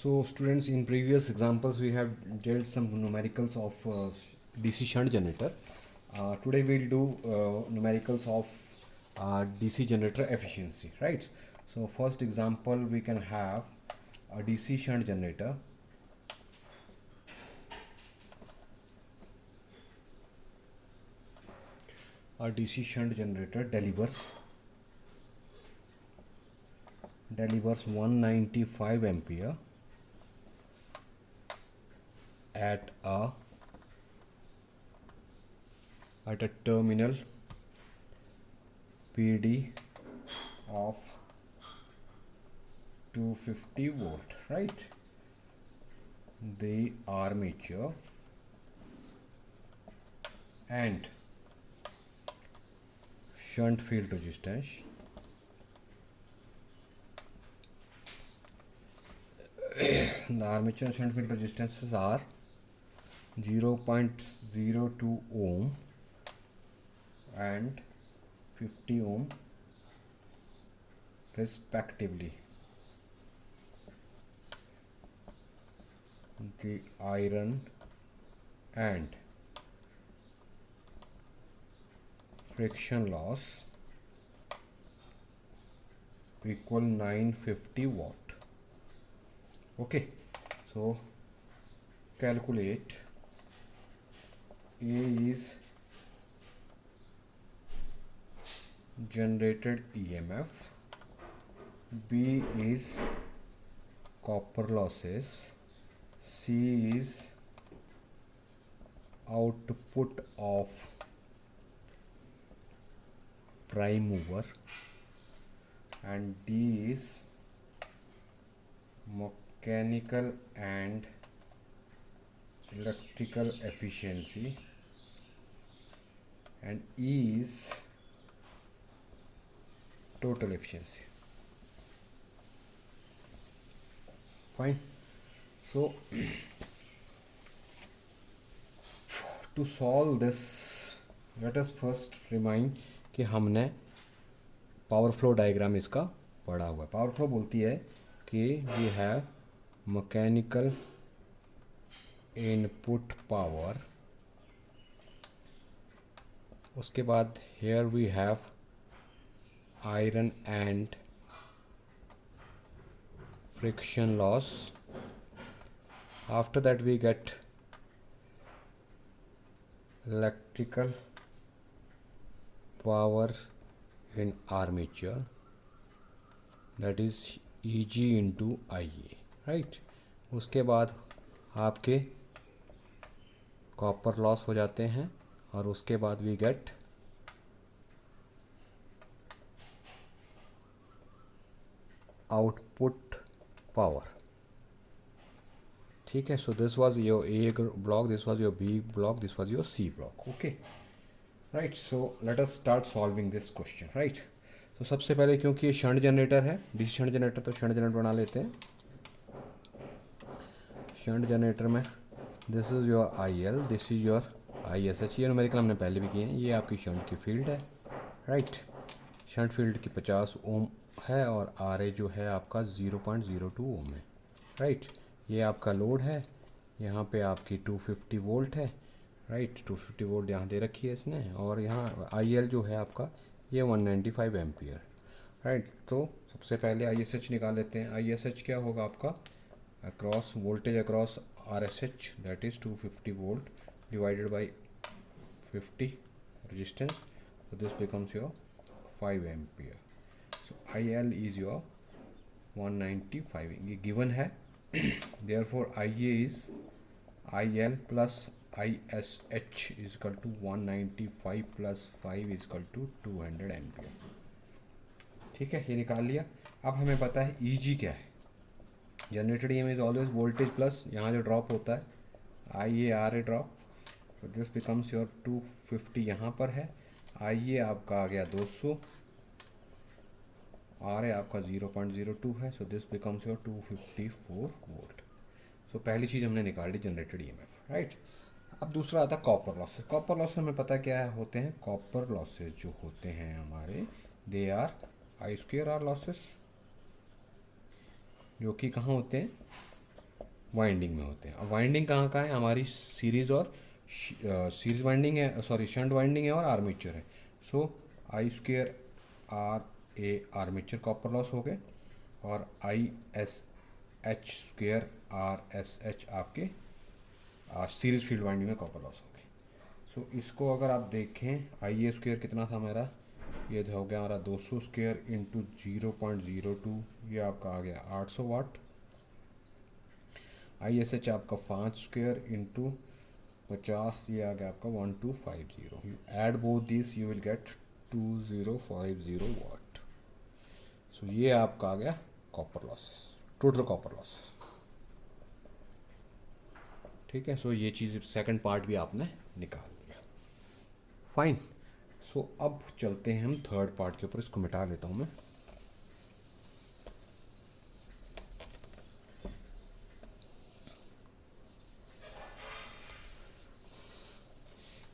So students, in previous examples we have dealt some numericals of DC shunt generator. Today we'll do numericals of DC generator efficiency, right? So first example, we can have a DC shunt generator. A DC shunt generator delivers 195 ampere at a terminal PD of 250 volt, right? The armature and shunt field resistance the armature and shunt field resistances are 0.02 ohm and 50 ohm respectively. The iron and friction loss equal 950 watt. Okay, so calculate. A is generated EMF, B is copper losses, C is output of prime mover, and D is mechanical and electrical efficiency, and E is total efficiency. Fine. So to solve this, let us first remind कि हमने power flow diagram इसका पढ़ा हुआ है. Power flow बोलती है कि we have mechanical input power, उसके बाद here we have iron and friction loss, after that we get electrical power in armature, that is Eg into Ia, right? उसके बाद आपके कॉपर लॉस हो जाते हैं और उसके बाद वी गेट आउटपुट पावर. ठीक है. So this was your A block, this was your B block, this was your C block. Okay, right. So let us start solving this question, right. तो सबसे पहले, क्योंकि ये शंट जनरेटर है, DC shunt generator, तो shunt generator बना लेते हैं. शंट जनरेटर में this is your I L, this is your I S H. ये न्यूमेरिकल हमने पहले भी किए हैं. ये आपकी शंट की फील्ड है, राइट. शंट फील्ड की 50 ओम है और आर ए जो है आपका 0.02 ओम है, राइट. ये आपका लोड है, यहाँ पे आपकी 250 वोल्ट है, राइट. 250 वोल्ट यहाँ दे रखी है इसने, और यहाँ आई एल जो है आपका ये 195 एम्पियर, राइट. तो सबसे पहले आई एस एच निकाल लेते हैं. आई एस एच क्या होगा आपका? Across voltage across are S H, that is 250 volt divided by 50 resistance, so this becomes your 5 ampere. so IL is your 195, ये गिवन है. therefore IA is IL plus ISH is equal to 195 plus 5 is equal to 200 ampere. ठीक है, ये निकाल लिया. अब हमें पता है EG क्या है. Generated EMF is always voltage plus यहाँ जो ड्रॉप होता है IA drop. so this becomes your 250 यहाँ पर है. IA आपका आ गया 200, आर ए आपका 0.02 है. So this becomes your 254 volt. So पहली चीज़ हमने निकाल ली जनरेटेड ईएमएफ, राइट. अब दूसरा आता है कॉपर लॉसेस. कॉपर लॉसेस हमें पता क्या होते हैं. कॉपर लॉसेस जो होते हैं हमारे, they are I square R losses, जो कि कहाँ होते हैं, वाइंडिंग में होते हैं। अब वाइंडिंग कहाँ कहाँ है, हमारी सीरीज और सीरीज वाइंडिंग है, सॉरी शंट वाइंडिंग है और आर्मेचर है। So I square R A armature copper loss हो गए, और I S H square R S H आपके सीरीज फील्ड वाइंडिंग में कॉपर लॉस हो गए। सो इसको अगर आप देखें, आई ए स्क्वेयर कितना था मेरा, ये हो गया हमारा 200 स्क्वेयर इंटू 0.02, ये आपका आ गया 800 वाट। आई एस एच आपका 5 स्क्वेयर इंटू 50, ये आ गया आपका 1250। You add both this you will get 2050 watt. So ये आपका आ गया copper losses, total copper losses. ठीक है, सो ये चीज़ सेकंड पार्ट भी आपने निकाल लिया, फाइन। सो अब चलते हैं हम थर्ड पार्ट के ऊपर, इसको मिटा लेता हूँ मैं।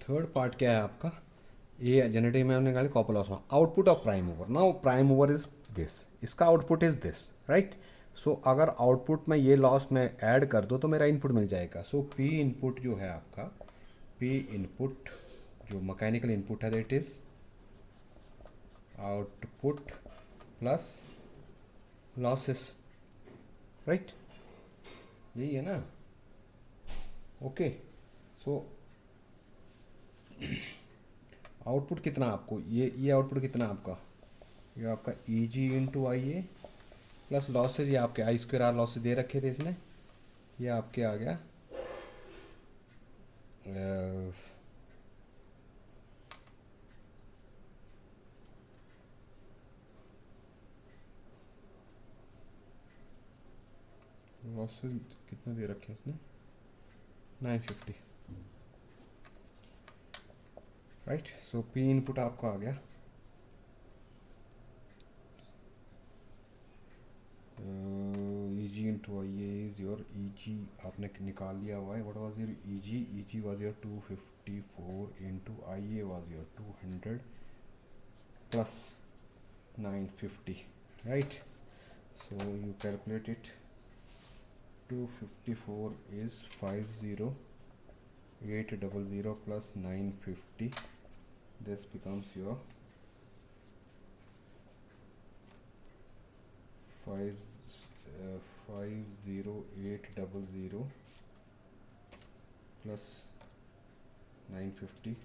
थर्ड पार्ट क्या है आपका, ये जनरेटिंग में हमने निकाली copper loss, output of prime mover. Now prime mover is this, इसका output is this, right. So अगर आउटपुट में ये लॉस में ऐड कर दो तो मेरा इनपुट मिल जाएगा। सो पी इनपुट जो है आपका, पी इनपुट जो मैकेनिकल इनपुट है that is output plus losses, right, यही है ना। ओके, सो आउटपुट कितना आपको, ये आउटपुट कितना आपका, ये आपका ई G into I A plus losses, ये आपके आई स्क्वेयर आर लॉसेज दे रखे थे इसने, ये आपके आ गया लॉसेज कितना दे रखे इसने, 950, राइट। सो पी इनपुट आपका आ गया E G into I A is your E G, आपने निकाल लिया हुआ है। What was your E G was your 254 into I A was your 200 plus 950, right. So you calculate it, 254 is 50800 plus 950, this becomes your 50800 plus 950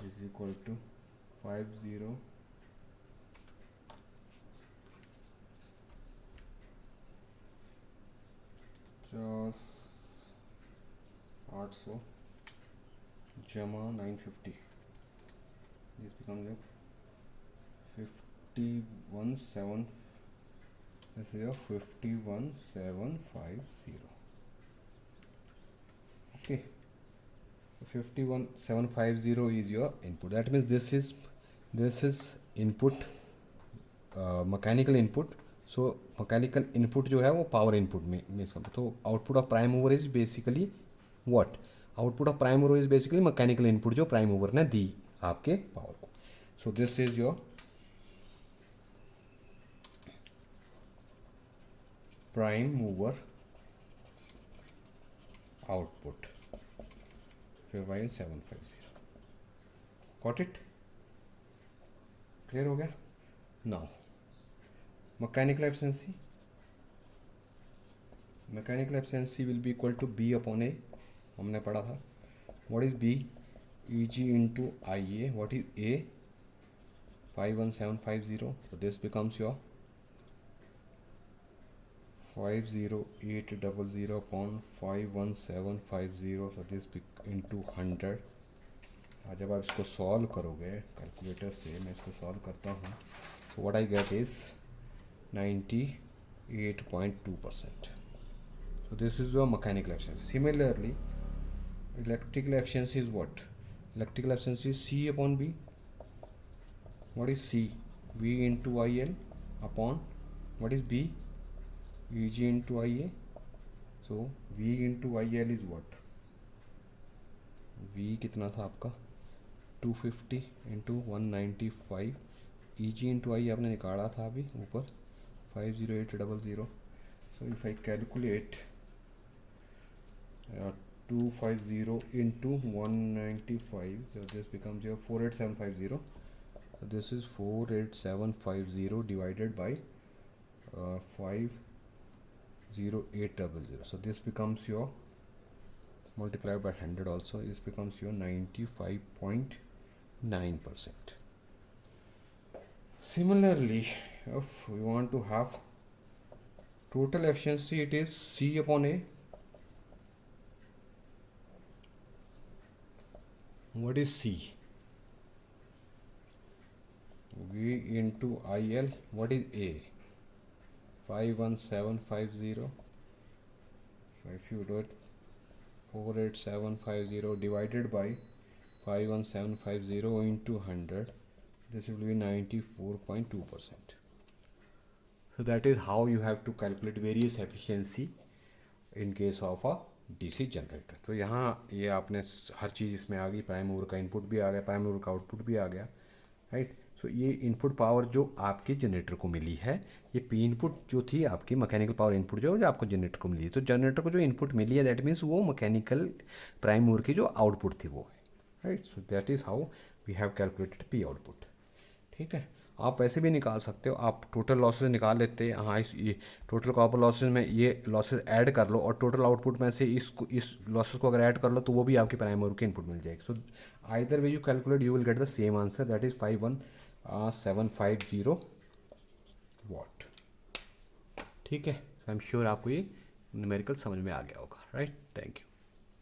is equal to 50 800 जमा 950, this becomes your 517, this is your 51750, okay. 51750 is your input, that means this is input, mechanical input. So mechanical input जो है वो power input में इसका, तो output of prime mover is basically what, output of prime mover is basically mechanical input जो prime mover ने दी आपके पावर को। So this is your prime mover output 51750, got it, clear हो गया। Now mechanical efficiency will be equal to B upon A, हमने पढ़ा था। What is B, E G into I A, what is A, 51750, so this becomes your 50800 upon 51750, so this into 100। जब आप इसको solve करोगे calculator से, मैं इसको सॉल्व करता हूँ, so what I get is 98.2%. So this is your mechanical efficiency. Similarly, electrical efficiency is what? Electrical efficiency is C upon B. What is C? V into IL upon what is B? EG into IA. So V into IL is what? V कितना था आपका 250 into 195, EG into I आपने निकाला था अभी ऊपर 50800. So if I calculate 250 into 195, so this becomes your 48750. So this is 48750 divided by 50800. So this becomes your, multiplied by 100 also, this becomes your 95.9%. Similarly, if we want to have total efficiency, it is C upon A. What is C? V into IL. What is A? 51750. So if you do it, 48750 divided by 51750 into 100, this will be 94.2%. So that is how you have to calculate various efficiency in case of a DC generator. तो यहाँ ये आपने हर चीज़ इसमें आ गई, prime mover का input भी आ गया, prime mover का आउटपुट भी आ गया, राइट. सो ये इनपुट पावर जो आपके जनरेटर को मिली है, ये पी इनपुट जो थी आपकी मैकेनिकल पावर इनपुट जो आपको जनरेटर को मिली है, तो जनरेटर को जो इनपुट मिली है दैट मीन्स वो मैकेनिकल प्राइम मूवर की जो आउटपुट थी वो है, right. So that is how we have calculated P output. ठीक है. आप वैसे भी निकाल सकते हो, आप टोटल लॉसेस निकाल लेते हैं. हाँ, ये टोटल कॉपर लॉसेस में ये लॉसेस ऐड कर लो और टोटल आउटपुट में से इस लॉसेस को अगर ऐड कर लो तो वो भी आपकी प्राइम मूवर की इनपुट मिल जाएगी. So either way you calculate you will get the same answer, that is 51750 what. ठीक है. आई एम श्योर आपको ये न्यूमेरिकल समझ में आ गया होगा, राइट. Thank you.